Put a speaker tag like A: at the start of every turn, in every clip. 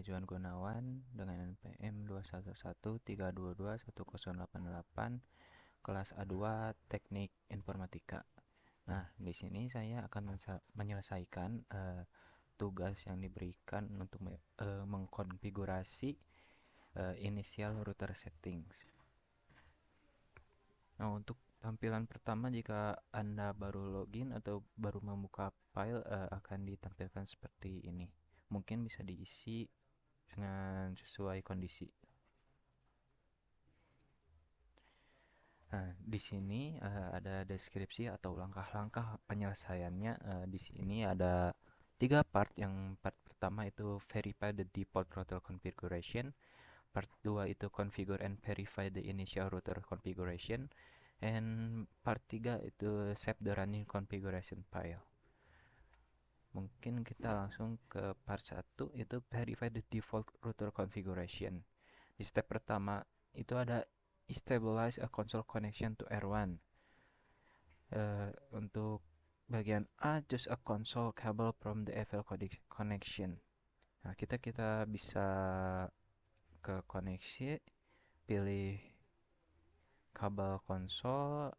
A: Juan Gunawan dengan NPM 21113221088 kelas A2 Teknik Informatika. Nah, di sini saya akan menyelesaikan tugas yang diberikan untuk mengkonfigurasi initial router settings. Nah, untuk tampilan pertama jika Anda baru login atau baru membuka file akan ditampilkan seperti ini. Mungkin bisa diisi dengan sesuai kondisi. Nah, di sini ada deskripsi atau langkah-langkah penyelesaiannya. Di sini ada 3 part. Yang part pertama itu verify the default router configuration. Part 2 itu configure and verify the initial router configuration. And part 3 itu save the running configuration file. Mungkin kita langsung ke part 1 itu verify the default router configuration. Di step pertama itu ada stabilize a console connection to R1. Untuk bagian A, choose a console cable from the FL connection. Nah, kita bisa ke koneksi, pilih kabel konsol,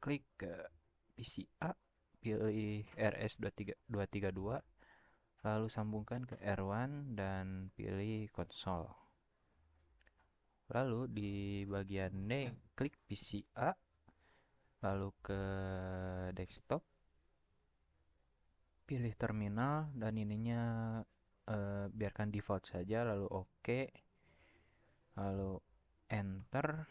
A: klik ke PCA, pilih RS232, lalu sambungkan ke R1 dan pilih konsol. Lalu di bagian D, klik PCA, lalu ke desktop, pilih terminal dan ininya biarkan default saja, lalu OK, lalu enter.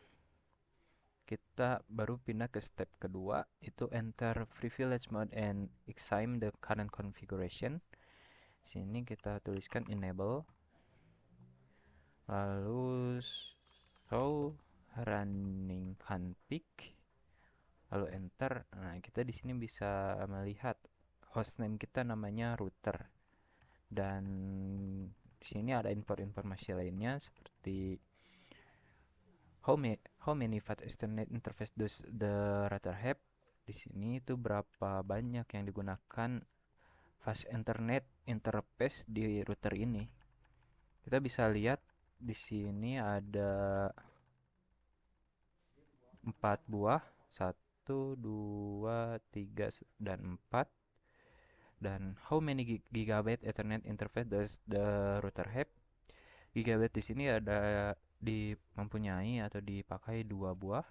A: Kita baru pindah ke step kedua, itu enter privilege mode and examine the current configuration. Sini kita tuliskan enable, lalu show running config, lalu enter. Nah, kita di sini bisa melihat hostname kita namanya router, dan di sini ada informasi lainnya seperti how many fast Ethernet interface does the router have. Di sini itu berapa banyak yang digunakan fast Ethernet interface di router ini. Kita bisa lihat di sini ada 4 buah, 1, 2, 3, dan 4. Dan how many gigabyte Ethernet interface does the router have? Gigabyte di sini ada mempunyai atau dipakai 2 buah.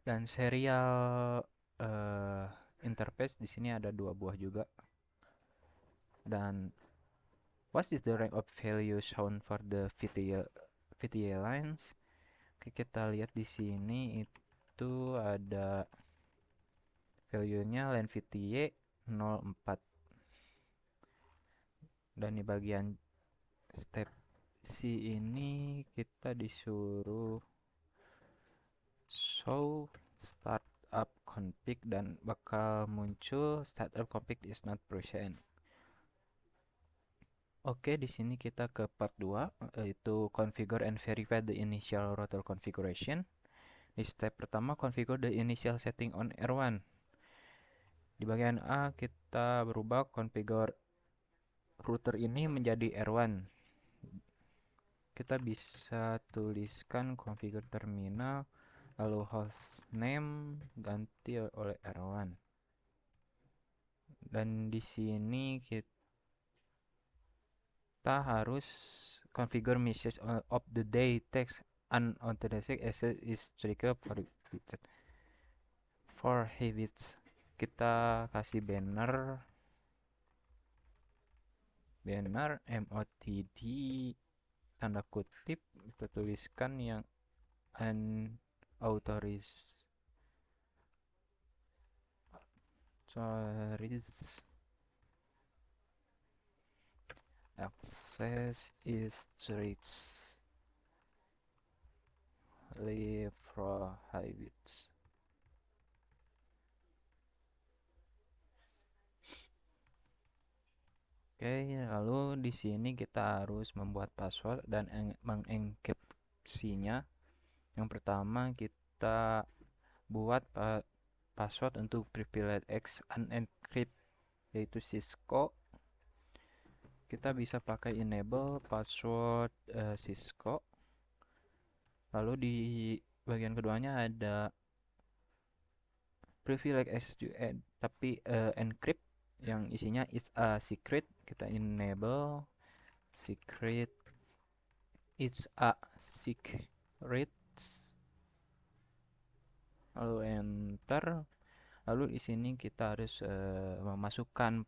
A: Dan serial interface di sini ada 2 buah juga. Dan what is the rank of value shown for the VTL lines? Oke, kita lihat di sini itu ada value-nya line VTA 04. Dan di bagian step C ini kita disuruh show startup config dan bakal muncul startup config is not present. Oke, di sini kita ke part 2, yaitu configure and verify the initial router configuration. Di step pertama, configure the initial setting on R1. Di bagian A, kita berubah configure router ini menjadi R1. Kita bisa tuliskan configure terminal, lalu hostname ganti oleh R1. Dan di sini kita harus configure message of the day text unauthorized access is triggered for habits. Kita kasih banner MOTD tanda kutip, kita tuliskan yang unauthorized access is strictly prohibited. Oke, lalu di sini kita harus membuat password dan mengenkripsinya. Yang pertama kita buat password untuk privilege X unencrypt, yaitu Cisco. kita bisa pakai enable password Cisco. Lalu di bagian keduanya ada privilege tapi encrypt yang isinya it's a secret. Kita enable secret, it's a secret, lalu enter. Lalu di sini kita harus memasukkan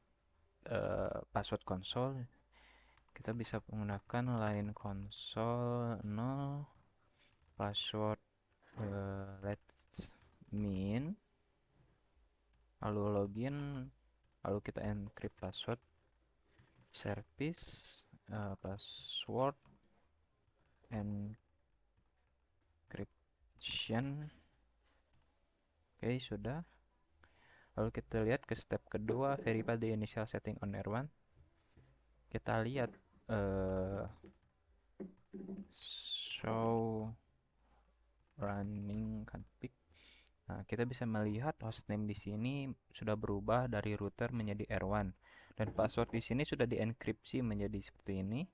A: password konsol. Kita bisa menggunakan line console 0 password let's min, lalu login, lalu kita encrypt password service password encryption. Oke, sudah. Lalu kita lihat ke step kedua, verify the initial setting on R1. Kita lihat show running config. Nah, kita bisa melihat hostname di sini sudah berubah dari router menjadi R1 dan password di sini sudah dienkripsi menjadi seperti ini.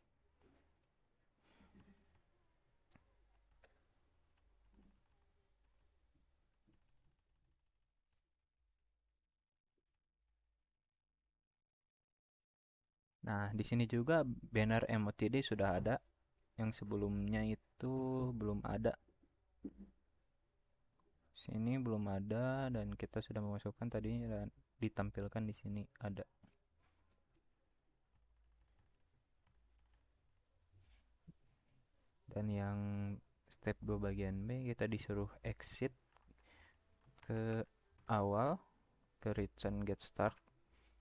A: Nah, di sini juga banner MOTD sudah ada, yang sebelumnya itu belum ada. Sini belum ada dan kita sudah memasukkan tadi dan ditampilkan di sini ada. Dan yang step 2 bagian B kita disuruh exit ke awal ke return get start.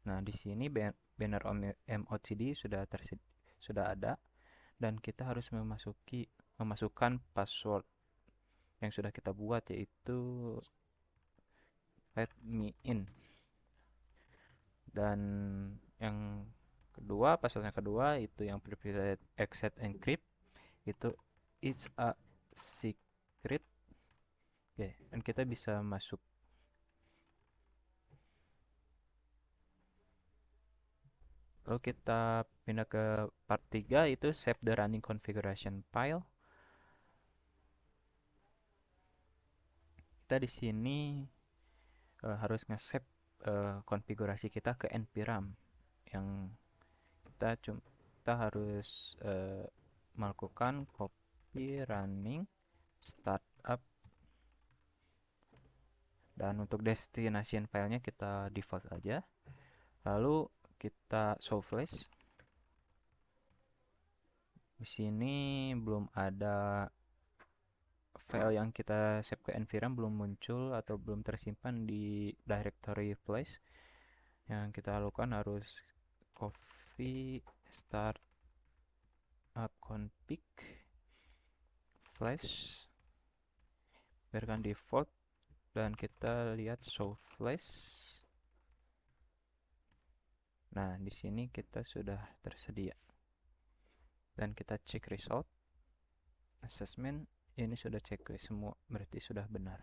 A: Nah, di sini banner MOTD sudah ada dan kita harus memasukkan password yang sudah kita buat, yaitu let me in. Dan yang kedua, password yang kedua itu yang privilege exit encrypt, itu it's a secret. Oke, dan kita bisa masuk. Lalu kita pindah ke part 3, itu save the running configuration file. Kita di sini harus nge-save konfigurasi kita ke npram, yang kita harus melakukan copy running startup, dan untuk destination filenya kita default aja. Lalu kita show flash. Di sini belum ada file yang kita save ke npram, belum muncul atau belum tersimpan di directory flash. Yang kita lakukan harus copy start up config flash, biarkan default, dan kita lihat show flash. Nah, di sini kita sudah tersedia. Dan kita cek result assessment, ini sudah checklist semua, berarti sudah benar.